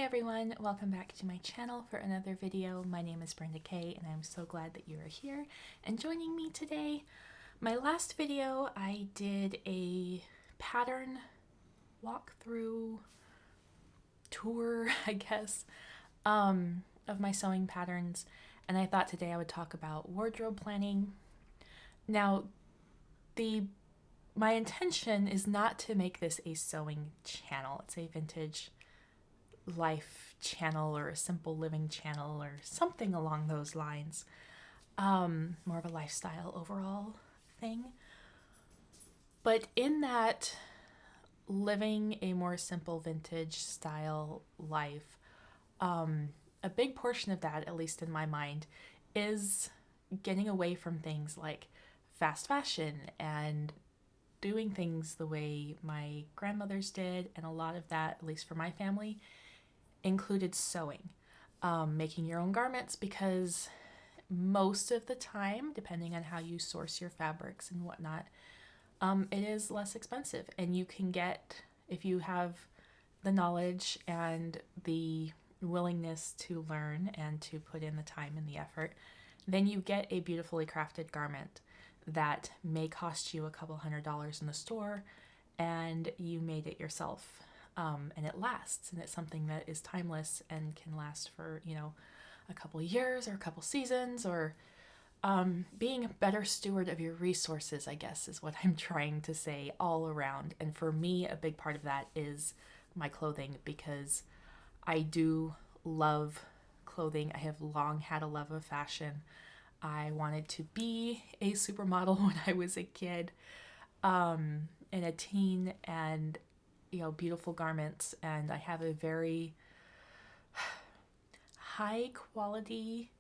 everyone, welcome back to my channel for another video. My name is Brenda Kay and I'm so glad that you are here and joining me today. My last video I did a pattern walkthrough tour, I guess, of my sewing patterns, and I thought today I would talk about wardrobe planning. Now, my intention is not to make this a sewing channel. It's a vintage life channel or a simple living channel or something along those lines. More of a lifestyle overall thing. But in that living a more simple vintage style life, a big portion of that, at least in my mind, is getting away from things like fast fashion and doing things the way my grandmothers did, and a lot of that, at least for my family, included sewing, making your own garments, because most of the time, depending on how you source your fabrics and whatnot, it is less expensive, and you can get, if you have the knowledge and the willingness to learn and to put in the time and the effort, then you get a beautifully crafted garment that may cost you a couple $100s in the store, and you made it yourself. And it lasts, and it's something that is timeless and can last for, a couple of years or a couple seasons, or being a better steward of your resources, I guess, is what I'm trying to say all around. And for me, a big part of that is my clothing, because I do love clothing. I have long had a love of fashion. I wanted to be a supermodel when I was a kid, and a teen, and beautiful garments, and I have a very high quality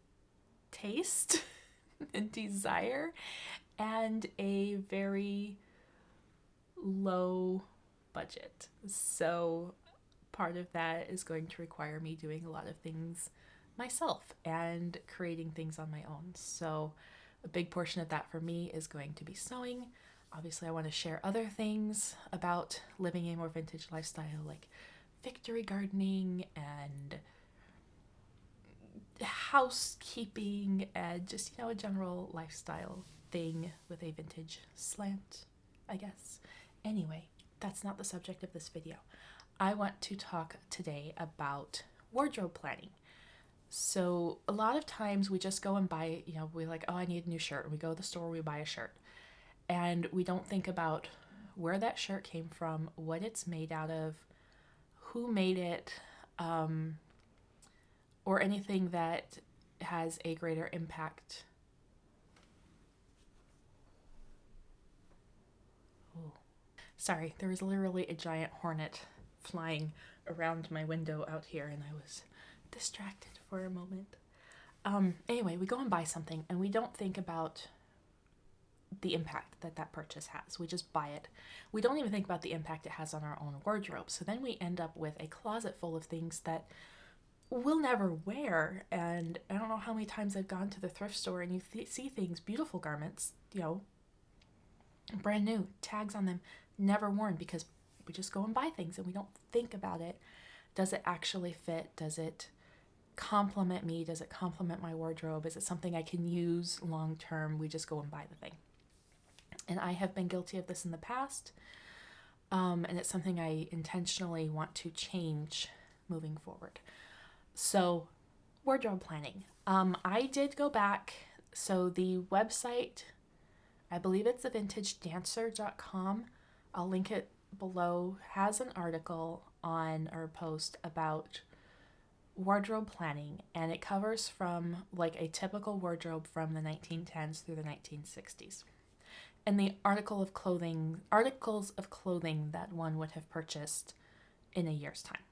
taste and desire, and a very low budget. So part of that is going to require me doing a lot of things myself and creating things on my own. So a big portion of that for me is going to be sewing. Obviously, I want to share other things about living a more vintage lifestyle, like victory gardening and housekeeping, and just, a general lifestyle thing with a vintage slant, I guess. Anyway, that's not the subject of this video. I want to talk today about wardrobe planning. So a lot of times we just go and buy, we're like, oh, I need a new shirt. And we go to the store, we buy a shirt. And we don't think about where that shirt came from, what it's made out of, who made it, or anything that has a greater impact. Oh. Sorry, there was literally a giant hornet flying around my window out here, and I was distracted for a moment. Anyway, we go and buy something, and we don't think about the impact that purchase has. We just buy it. We don't even think about the impact it has on our own wardrobe. So then we end up with a closet full of things that we'll never wear. And I don't know how many times I've gone to the thrift store and you see things, beautiful garments, brand new, tags on them, never worn, because we just go and buy things and we don't think about it. Does it actually fit? Does it complement me? Does it complement my wardrobe? Is it something I can use long term? We just go and buy the thing. And I have been guilty of this in the past, and it's something I intentionally want to change moving forward. So, wardrobe planning. I did go back. So the website, I believe it's thevintagedancer.com. I'll link it below, has an article on or post about wardrobe planning, and it covers from like a typical wardrobe from the 1910s through the 1960s. And the articles of clothing that one would have purchased in a year's time.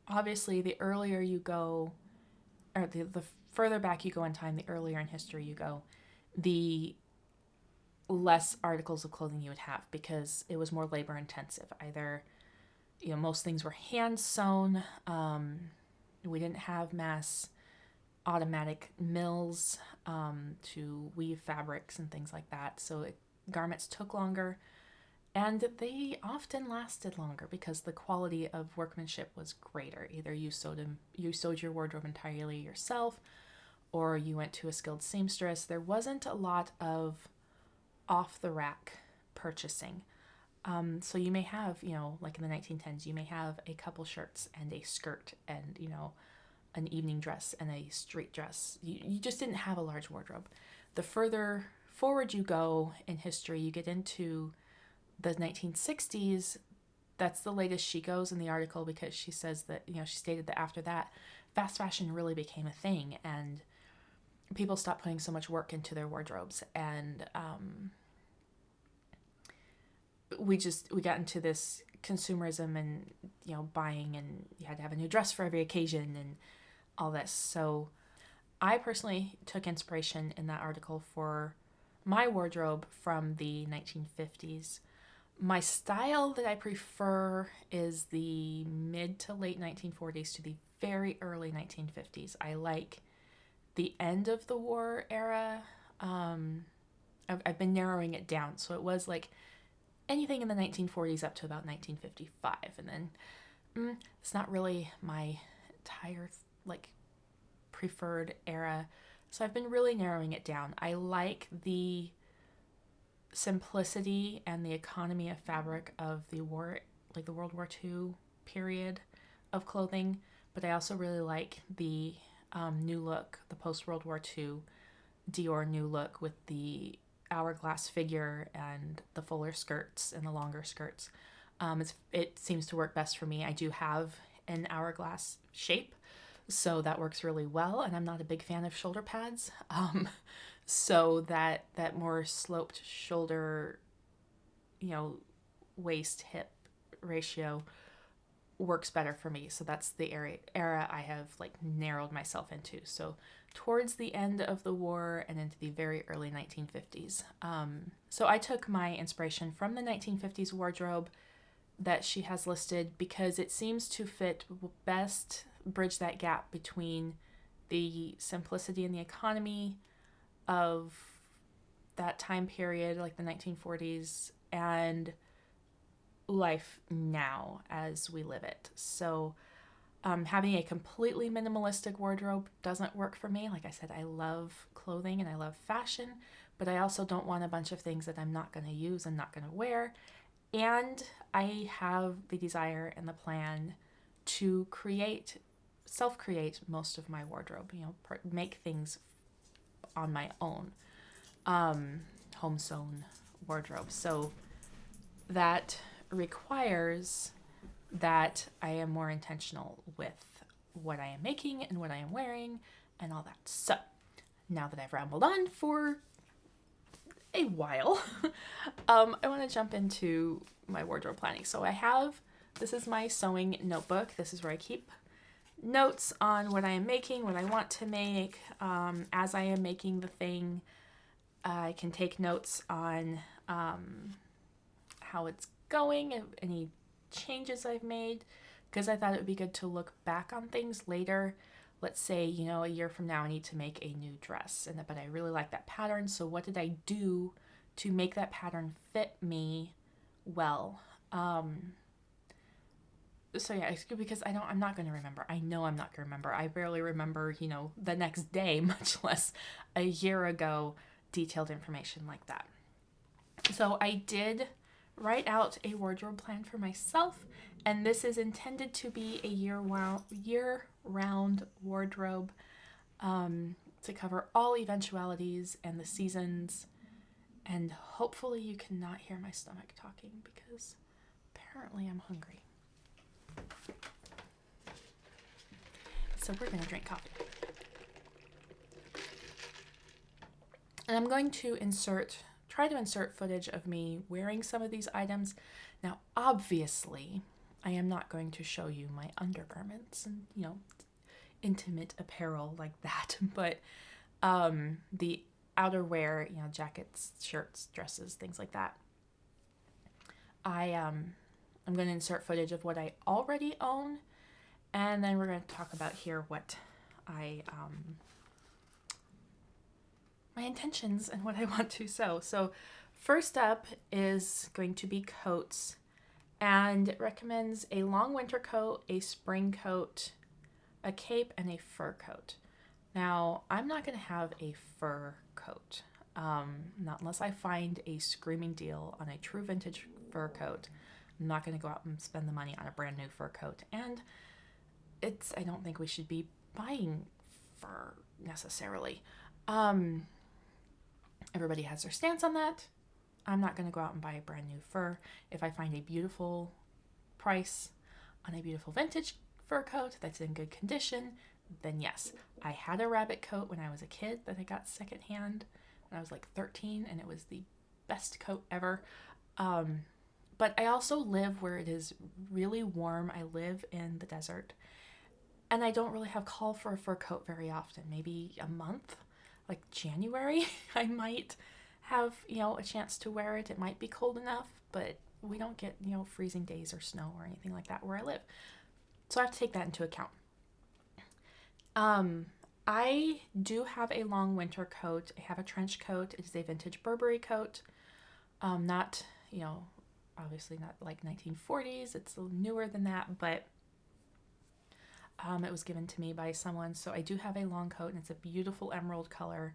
Obviously, the earlier you go, or the further back you go in time, the earlier in history you go, the less articles of clothing you would have, because it was more labor intensive. Either, most things were hand sewn. We didn't have mass automatic mills to weave fabrics and things like that. So garments took longer, And they often lasted longer because the quality of workmanship was greater. Either you sewed your wardrobe entirely yourself, or you went to a skilled seamstress. There wasn't a lot of off the rack purchasing. So you may have, like in the 1910s, you may have a couple shirts and a skirt and, an evening dress and a street dress. You just didn't have a large wardrobe. The further forward you go in history, you get into the 1960s. That's the latest she goes in the article, because she says that, she stated that after that, fast fashion really became a thing and people stopped putting so much work into their wardrobes. And we got into this consumerism and, buying, and you had to have a new dress for every occasion and all this. So I personally took inspiration in that article for my wardrobe from the 1950s. My style that I prefer is the mid to late 1940s to the very early 1950s. I like the end of the war era. I've been narrowing it down. So it was like anything in the 1940s up to about 1955. And then it's not really my entire preferred era. So I've been really narrowing it down. I like the simplicity and the economy of fabric of the war, like the World War II period of clothing, but I also really like the new look, the post-World War II Dior new look with the hourglass figure and the fuller skirts and the longer skirts. It seems to work best for me. I do have an hourglass shape, so that works really well, and I'm not a big fan of shoulder pads. So that more sloped shoulder, waist hip ratio works better for me. So that's the era I have narrowed myself into. So towards the end of the war and into the very early 1950s. So I took my inspiration from the 1950s wardrobe that she has listed because it seems to fit best, bridge that gap between the simplicity and the economy of that time period, like the 1940s, and life now as we live it. So having a completely minimalistic wardrobe doesn't work for me. Like I said, I love clothing and I love fashion, but I also don't want a bunch of things that I'm not going to use and not going to wear. And I have the desire and the plan to self-create most of my wardrobe, make things on my own, home sewn wardrobe. So that requires that I am more intentional with what I am making and what I am wearing and all that. So now that I've rambled on for a while, I want to jump into my wardrobe planning. So this is my sewing notebook. This is where I keep notes on what I am making, what I want to make. As I am making the thing, I can take notes on how it's going, any changes I've made, because I thought it would be good to look back on things later. Let's say, a year from now I need to make a new dress, but I really like that pattern, so what did I do to make that pattern fit me well? So yeah, because I'm not going to remember. I know I'm not going to remember. I barely remember, the next day, much less a year ago, detailed information like that. So I did write out a wardrobe plan for myself, and this is intended to be a year-round wardrobe to cover all eventualities and the seasons. And hopefully you cannot hear my stomach talking because apparently I'm hungry. So we're going to drink coffee. And I'm going to try to insert footage of me wearing some of these items. Now, obviously, I am not going to show you my undergarments and, intimate apparel like that, but the outerwear, jackets, shirts, dresses, things like that. I'm going to insert footage of what I already own, and then we're going to talk about here what my intentions and what I want to sew. So First up is going to be coats, and it recommends a long winter coat, a spring coat, a cape, and a fur coat. Now, I'm not going to have a fur coat, not unless I find a screaming deal on a true vintage fur coat. I'm not going to go out and spend the money on a brand new fur coat. And I don't think we should be buying fur necessarily. Everybody has their stance on that. I'm not going to go out and buy a brand new fur. If I find a beautiful price on a beautiful vintage fur coat that's in good condition, then yes. I had a rabbit coat when I was a kid that I got secondhand when I was like 13, and it was the best coat ever. But I also live where it is really warm. I live in the desert, and I don't really have call for a fur coat very often. Maybe a month, like January, I might have, a chance to wear it. It might be cold enough, but we don't get, freezing days or snow or anything like that where I live. So I have to take that into account. I do have a long winter coat. I have a trench coat. It is a vintage Burberry coat. Not, obviously not like 1940s. It's a little newer than that, but it was given to me by someone. So I do have a long coat, and it's a beautiful emerald color.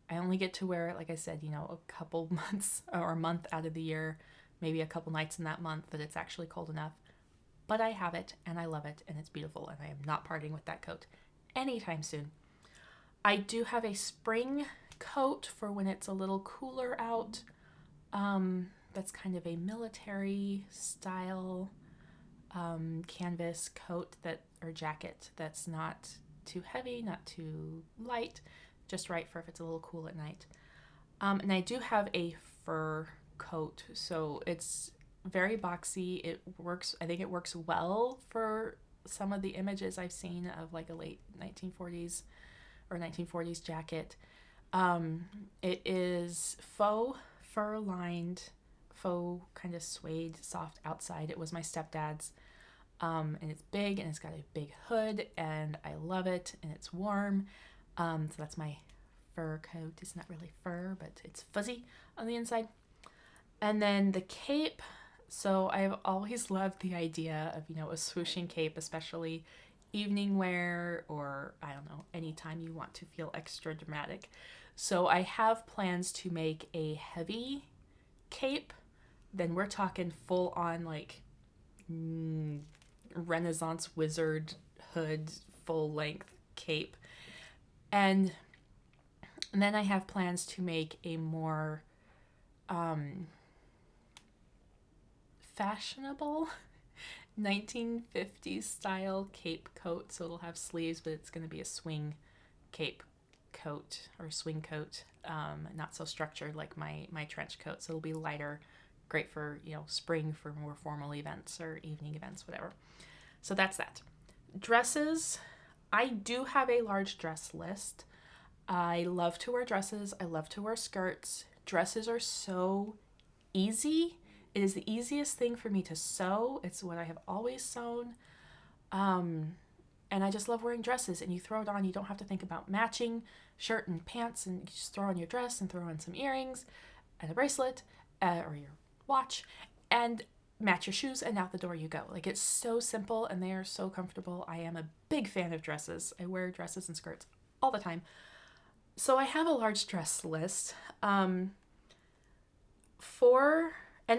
I only get to wear it, like I said, a couple months or a month out of the year, maybe a couple nights in that month that it's actually cold enough. But I have it, and I love it, and it's beautiful, and I am not parting with that coat anytime soon. I do have a spring coat for when it's a little cooler out. That's kind of a military style canvas coat or jacket that's not too heavy, not too light, just right for if it's a little cool at night. And I do have a fur coat, so it's very boxy. It works. I think it works well for some of the images I've seen of like a late 1940s or 1940s jacket. It is faux fur lined, faux kind of suede soft outside. It was my stepdad's, and it's big, and it's got a big hood, and I love it, and it's warm. So that's my fur coat. It's not really fur, but it's fuzzy on the inside. And then the cape. So I've always loved the idea of, a swooshing cape, especially evening wear, or I don't know, anytime you want to feel extra dramatic. So I have plans to make a heavy cape. Then we're talking full on like Renaissance wizard hood, full length cape. And then I have plans to make a more fashionable 1950s style cape coat. So it'll have sleeves, but it's going to be a swing cape coat or swing coat, not so structured like my trench coat. So it'll be lighter, great for spring, for more formal events or evening events, whatever. So that's that. Dresses. I do have a large dress list. I love to wear dresses. I love to wear skirts. Dresses are so easy. It is the easiest thing for me to sew. It's what I have always sewn. And I just love wearing dresses, and you throw it on. You don't have to think about matching shirt and pants, and you just throw on your dress and throw on some earrings and a bracelet or your watch and match your shoes, and out the door you go. Like, it's so simple, and they are so comfortable. I am a big fan of dresses. I wear dresses and skirts all the time. So I have a large dress list. And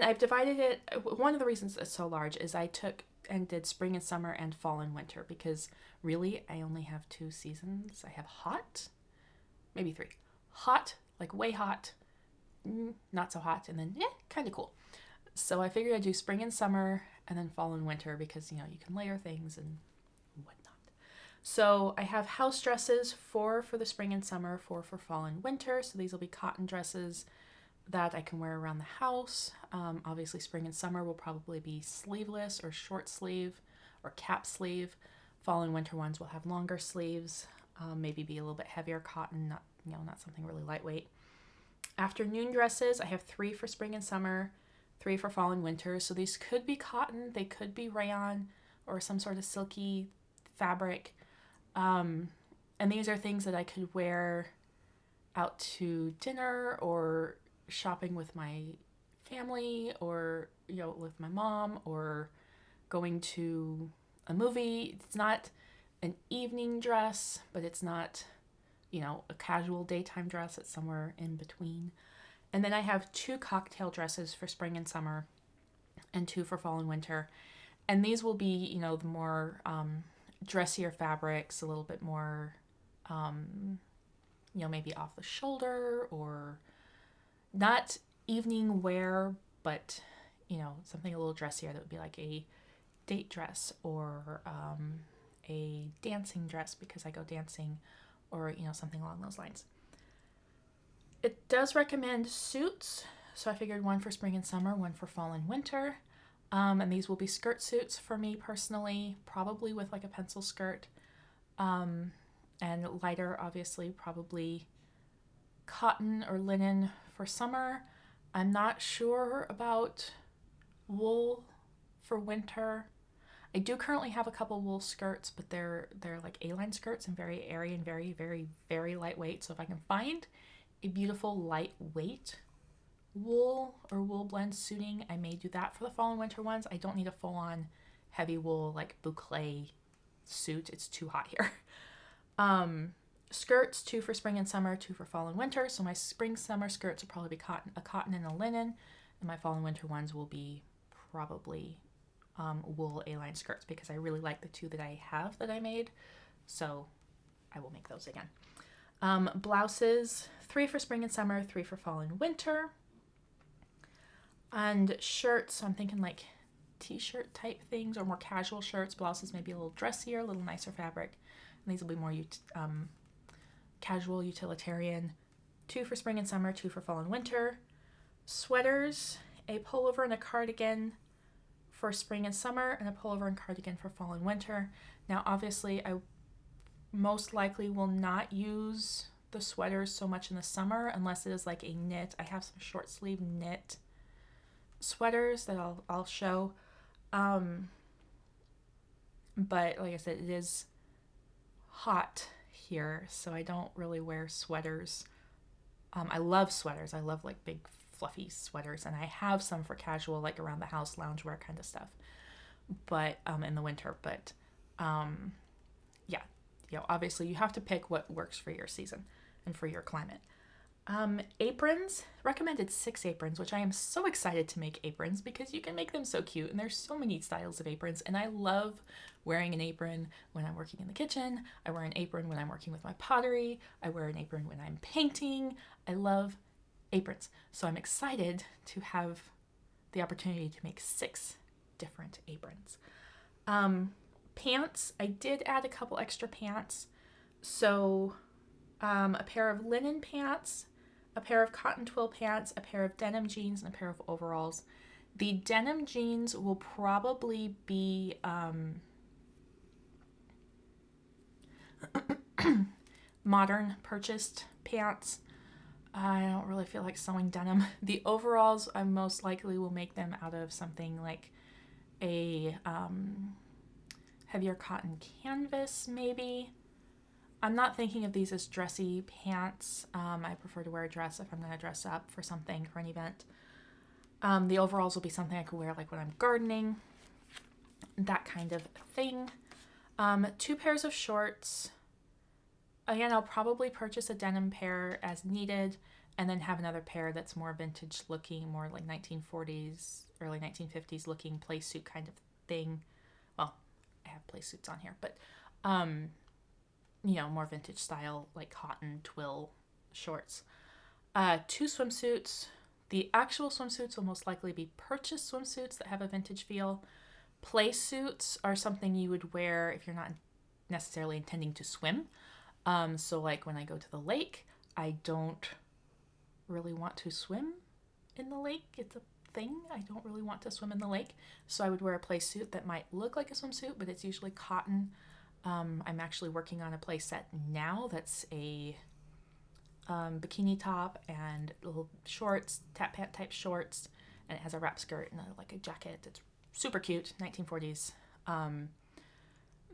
I've divided it. One of the reasons it's so large is I took and did spring and summer and fall and winter, because really I only have 2 seasons. I have hot, maybe 3. Hot, like way hot, not so hot, and then kind of cool. So I figured I'd do spring and summer and then fall and winter, because you can layer things and whatnot. So I have house dresses, 4 for the spring and summer, 4 for fall and winter. So these will be cotton dresses that I can wear around the house. Obviously spring and summer will probably be sleeveless or short sleeve or cap sleeve. Fall and winter ones will have longer sleeves, maybe be a little bit heavier cotton, not something really lightweight. Afternoon dresses, I have 3 for spring and summer, 3 for fall and winter. So these could be cotton, they could be rayon or some sort of silky fabric. And these are things that I could wear out to dinner or shopping with my family, or, you know, with my mom, or going to a movie. It's not an evening dress, but it's not, you know, a casual daytime dress. It's somewhere in between. And then I have 2 cocktail dresses for spring and summer and 2 for fall and winter. And these will be, you know, the more dressier fabrics, a little bit more, you know, maybe off the shoulder, or not evening wear, but, you know, something a little dressier that would be like a date dress, or a dancing dress because I go dancing, or, you know, something along those lines. It does recommend suits, so I figured 1 for spring and summer, 1 for fall and winter. And these will be skirt suits for me personally, probably with like a pencil skirt. And lighter, obviously, probably cotton or linen for summer. I'm not sure about wool for winter. I do currently have a couple wool skirts, but they're like A-line skirts and very airy and very, very, very lightweight. So if I can find a beautiful lightweight wool or wool blend suiting, I may do that for the fall and winter ones. I don't need a full-on heavy wool like boucle suit. It's too hot here. Skirts, 2 for spring and summer, 2 for fall and winter. So my spring summer skirts will probably be a cotton and a linen, and my fall and winter ones will be probably wool A-line skirts, because I really like the 2 that I have that I made. So I will make those again. Blouses, 3 for spring and summer, 3 for fall and winter. And shirts, I'm thinking like t-shirt type things, or more casual shirts. Blouses maybe a little dressier, a little nicer fabric. And these will be more casual, utilitarian. 2 for spring and summer, 2 for fall and winter. Sweaters, a pullover and a cardigan for spring and summer, and a pullover and cardigan for fall and winter. Now, obviously, I most likely will not use the sweaters so much in the summer unless it is like a knit. I have some short sleeve knit sweaters that I'll show. But like I said, it is hot here, so I don't really wear sweaters. I love sweaters. I love like big fluffy sweaters, and I have some for casual, like around the house loungewear kind of stuff, but in the winter. But yeah, you know, obviously you have to pick what works for your season and for your climate. Aprons, recommended 6 aprons, which I am so excited to make aprons because you can make them so cute, and there's so many styles of aprons, and I love wearing an apron when I'm working in the kitchen. I wear an apron when I'm working with my pottery. I wear an apron when I'm painting. I love aprons. So I'm excited to have the opportunity to make 6 different aprons. Pants, I did add a couple extra pants. So a pair of linen pants, a pair of cotton twill pants, a pair of denim jeans, and a pair of overalls. The denim jeans will probably be modern purchased pants. I don't really feel like sewing denim. The overalls, I most likely will make them out of something like a heavier cotton canvas, maybe. I'm not thinking of these as dressy pants. I prefer to wear a dress if I'm going to dress up for something, for an event. The overalls will be something I could wear like when I'm gardening, that kind of thing. 2 pairs of shorts. Again, I'll probably purchase a denim pair as needed, and then have another pair that's more vintage looking, more like 1940s, early 1950s looking play suit kind of thing. Well, I have play suits on here, but you know, more vintage style, like cotton twill shorts. 2 swimsuits. The actual swimsuits will most likely be purchased swimsuits that have a vintage feel. Play suits are something you would wear if you're not necessarily intending to swim. So like when I go to the lake, I don't really want to swim in the lake. It's a thing. I don't really want to swim in the lake. So I would wear a play suit that might look like a swimsuit, but it's usually cotton. I'm actually working on a play set now that's a bikini top and little shorts, tap pant type shorts, and it has a wrap skirt and like a jacket. It's super cute, 1940s,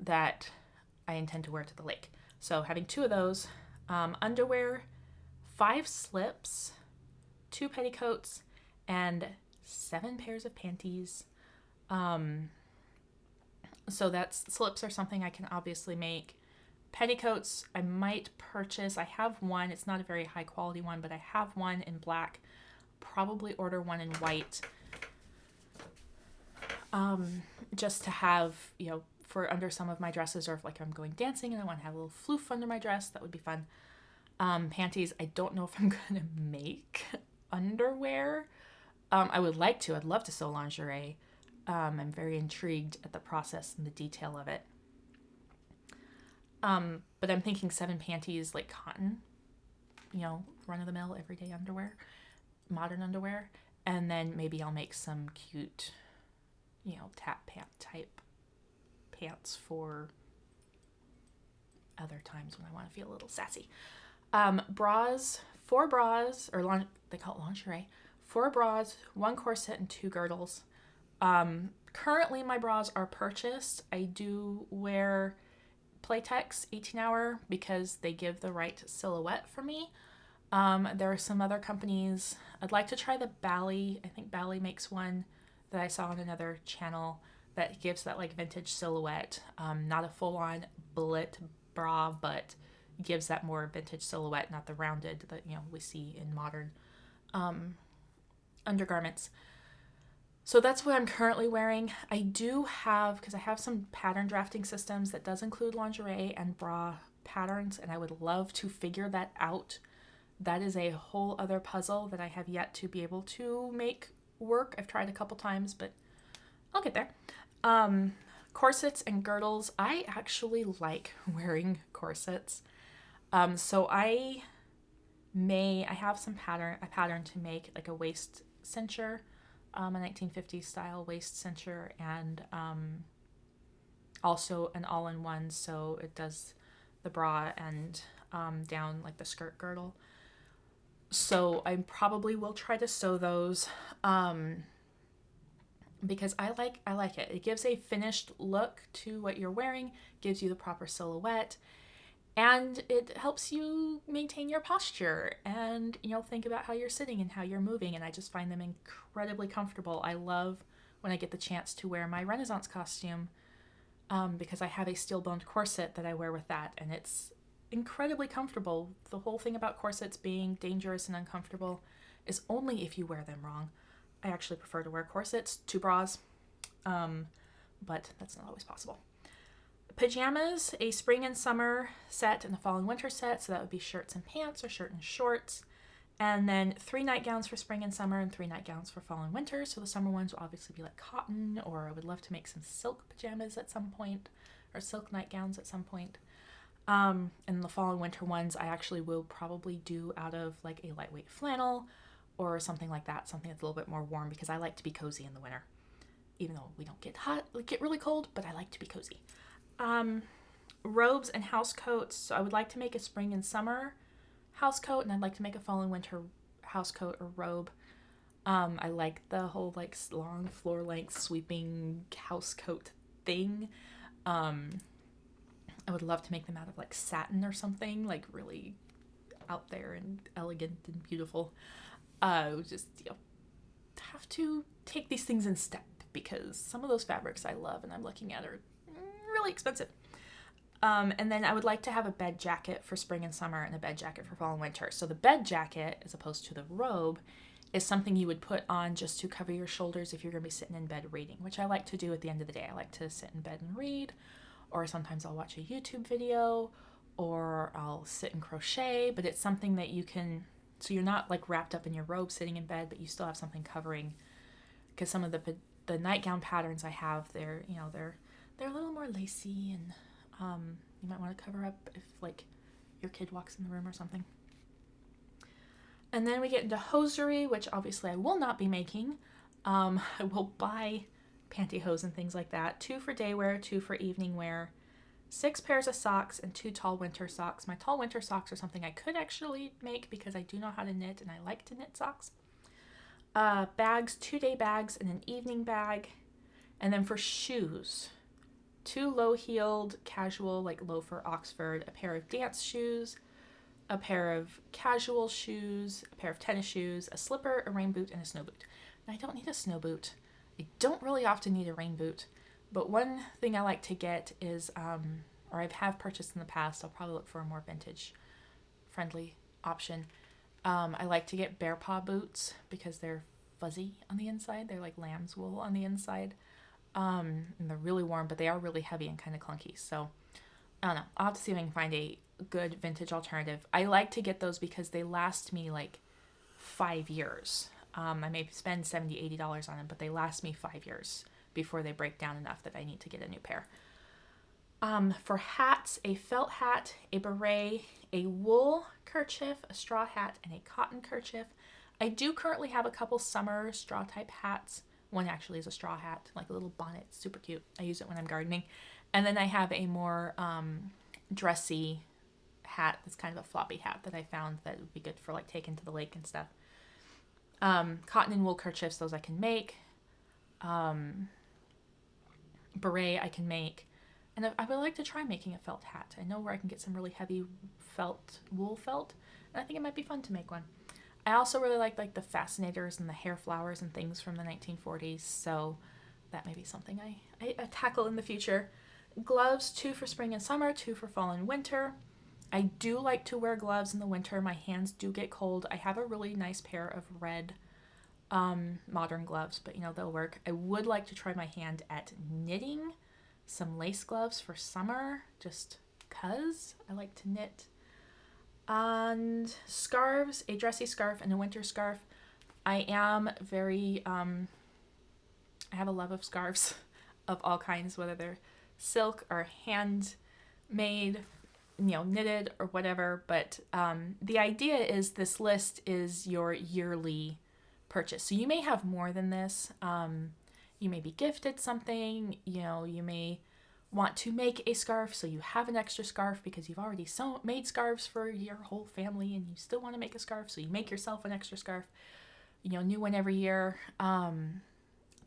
that I intend to wear to the lake. So having 2 of those, underwear, 5 slips, 2 petticoats and 7 pairs of panties. So that's slips are something I can obviously make. Petticoats I might purchase. I have one. It's not a very high quality one, but I have one in black. Probably order one in white. Just to have, for under some of my dresses, or if like I'm going dancing and I want to have a little floof under my dress, that would be fun. Panties, I don't know if I'm gonna make underwear. I would like to. I'd love to sew lingerie. I'm very intrigued at the process and the detail of it. But I'm thinking 7 panties, like cotton, run-of-the-mill everyday underwear, modern underwear, and then maybe I'll make some cute, tap pant type pants for other times when I want to feel a little sassy. Bras, 4 bras, or they call it lingerie, 4 bras, 1 corset, and 2 girdles. Currently my bras are purchased. I do wear Playtex 18-hour because they give the right silhouette for me. There are some other companies. I'd like to try the Bally. I think Bally makes one that I saw on another channel that gives that like vintage silhouette. Not a full-on bullet bra, but gives that more vintage silhouette, not the rounded that we see in modern undergarments. So that's what I'm currently wearing. I do have, because I have some pattern drafting systems that does include lingerie and bra patterns, and I would love to figure that out. That is a whole other puzzle that I have yet to be able to make work. I've tried a couple times, but I'll get there. Corsets and girdles. I actually like wearing corsets. So I have a pattern to make like a waist cincher, a 1950s style waist cincher, and also an all-in-one, so it does the bra and down like the skirt girdle. So I probably will try to sew those because I like it. It gives a finished look to what you're wearing, gives you the proper silhouette, and it helps you maintain your posture and, think about how you're sitting and how you're moving. And I just find them incredibly comfortable. I love when I get the chance to wear my Renaissance costume because I have a steel-boned corset that I wear with that. And it's incredibly comfortable. The whole thing about corsets being dangerous and uncomfortable is only if you wear them wrong. I actually prefer to wear corsets to bras, but that's not always possible. Pajamas, a spring and summer set and a fall and winter set. So that would be shirts and pants or shirt and shorts. And then 3 nightgowns for spring and summer and 3 nightgowns for fall and winter. So the summer ones will obviously be like cotton, or I would love to make some silk pajamas at some point, or silk nightgowns at some point. And the fall and winter ones I actually will probably do out of like a lightweight flannel or something like that, something that's a little bit more warm, because I like to be cozy in the winter. Even though we don't get really cold, but I like to be cozy. Robes and house coats. So I would like to make a spring and summer house coat, and I'd like to make a fall and winter house coat or robe. I like the whole like long floor length sweeping house coat thing. I would love to make them out of like satin or something, like really out there and elegant and beautiful. Just have to take these things in step, because some of those fabrics I love and I'm looking at are really expensive. And then I would like to have a bed jacket for spring and summer and a bed jacket for fall and winter. So the bed jacket, as opposed to the robe, is something you would put on just to cover your shoulders if you're going to be sitting in bed reading, which I like to do at the end of the day. I like to sit in bed and read, or sometimes I'll watch a YouTube video, or I'll sit and crochet, but it's something that you can, so you're not like wrapped up in your robe sitting in bed, but you still have something covering, because some of the nightgown patterns I have, they're a little more lacy, and you might want to cover up if like your kid walks in the room or something. And then we get into hosiery, which obviously I will not be making. I will buy pantyhose and things like that. 2 for day wear, 2 for evening wear, 6 pairs of socks, and 2 tall winter socks. My tall winter socks are something I could actually make because I do know how to knit, and I like to knit socks. Bags, 2 day bags and an evening bag. And then for shoes, 2 low-heeled casual like loafer Oxford, a pair of dance shoes, a pair of casual shoes, a pair of tennis shoes, a slipper, a rain boot, and a snow boot. And I don't need a snow boot. I don't really often need a rain boot. But one thing I like to get is, or I have purchased in the past, I'll probably look for a more vintage friendly option. I like to get bear paw boots because they're fuzzy on the inside. They're like lamb's wool on the inside. And they're really warm, but they are really heavy and kind of clunky. So I don't know. I'll have to see if I can find a good vintage alternative. I like to get those because they last me like 5 years. I may spend $70, $80 on them, but they last me 5 years before they break down enough that I need to get a new pair. For hats, a felt hat, a beret, a wool kerchief, a straw hat, and a cotton kerchief. I do currently have a couple summer straw type hats. One actually is a straw hat, like a little bonnet, super cute. I use it when I'm gardening. And then I have a more dressy hat that's kind of a floppy hat that I found that would be good for like taking to the lake and stuff. Cotton and wool kerchiefs, those I can make. Beret I can make. And I would like to try making a felt hat. I know where I can get some really heavy wool felt, and I think it might be fun to make one. I also really like the fascinators and the hair flowers and things from the 1940s, so that may be something I tackle in the future. Gloves, 2 for spring and summer, 2 for fall and winter. I do like to wear gloves in the winter. My hands do get cold. I have a really nice pair of red modern gloves, but they'll work. I would like to try my hand at knitting some lace gloves for summer, just cause I like to knit. And scarves, a dressy scarf and a winter scarf. I am very, I have a love of scarves of all kinds, whether they're silk or handmade, knitted or whatever. But the idea is this list is your yearly purchase. So you may have more than this. You may be gifted something, you may want to make a scarf, so you have an extra scarf because you've already made scarves for your whole family and you still want to make a scarf, so you make yourself an extra scarf, new one every year,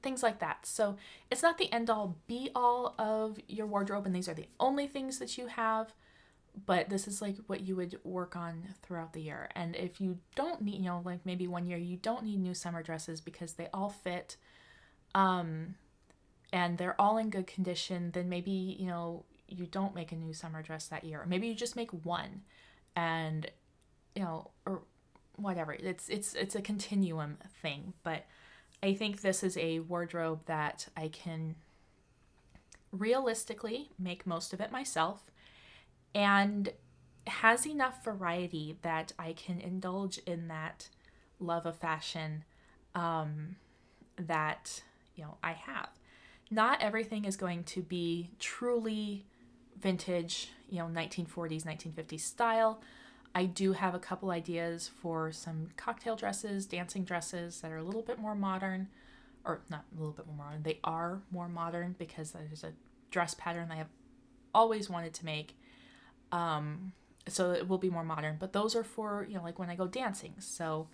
things like that. So it's not the end all be all of your wardrobe and these are the only things that you have, but this is like what you would work on throughout the year. And if you don't need, like maybe one year you don't need new summer dresses because they all fit, and they're all in good condition, then maybe, you don't make a new summer dress that year. Or maybe you just make one and, or whatever. It's a continuum thing. But I think this is a wardrobe that I can realistically make most of it myself and has enough variety that I can indulge in that love of fashion that I have. Not everything is going to be truly vintage, 1940s, 1950s style. I do have a couple ideas for some cocktail dresses, dancing dresses that are a little bit more modern, or not a little bit more modern. They are more modern because there's a dress pattern I have always wanted to make. So it will be more modern, but those are for, like when I go dancing. So,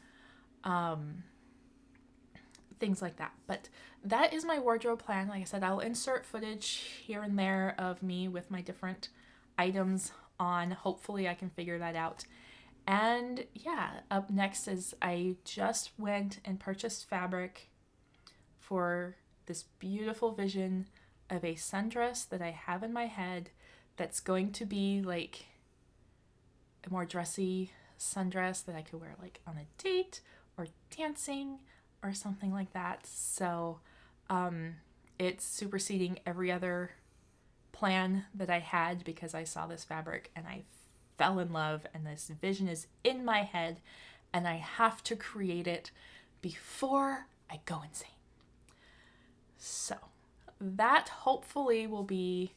things like that. But that is my wardrobe plan. Like I said, I'll insert footage here and there of me with my different items on. Hopefully I can figure that out. And yeah, up next is I just went and purchased fabric for this beautiful vision of a sundress that I have in my head that's going to be like a more dressy sundress that I could wear like on a date or dancing or something like that. So it's superseding every other plan that I had because I saw this fabric and I fell in love and this vision is in my head and I have to create it before I go insane. So that hopefully will be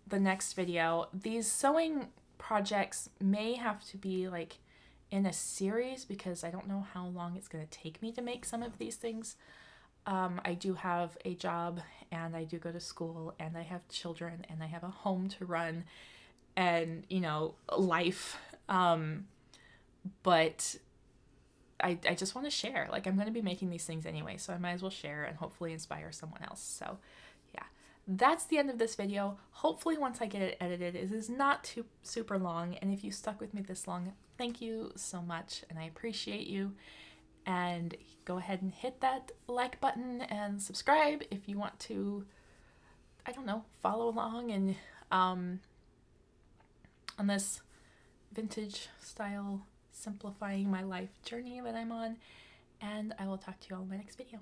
the next video. These sewing projects may have to be like in a series because I don't know how long it's going to take me to make some of these things. I do have a job and I do go to school and I have children and I have a home to run and, life. But I just want to share. Like, I'm going to be making these things anyway, so I might as well share and hopefully inspire someone else. So yeah, that's the end of this video. Hopefully once I get it edited, it is not too super long. And if you stuck with me this long, thank you so much, and I appreciate you. And go ahead and hit that like button and subscribe if you want to, I don't know, follow along and on this vintage style simplifying my life journey that I'm on. And I will talk to you all in my next video.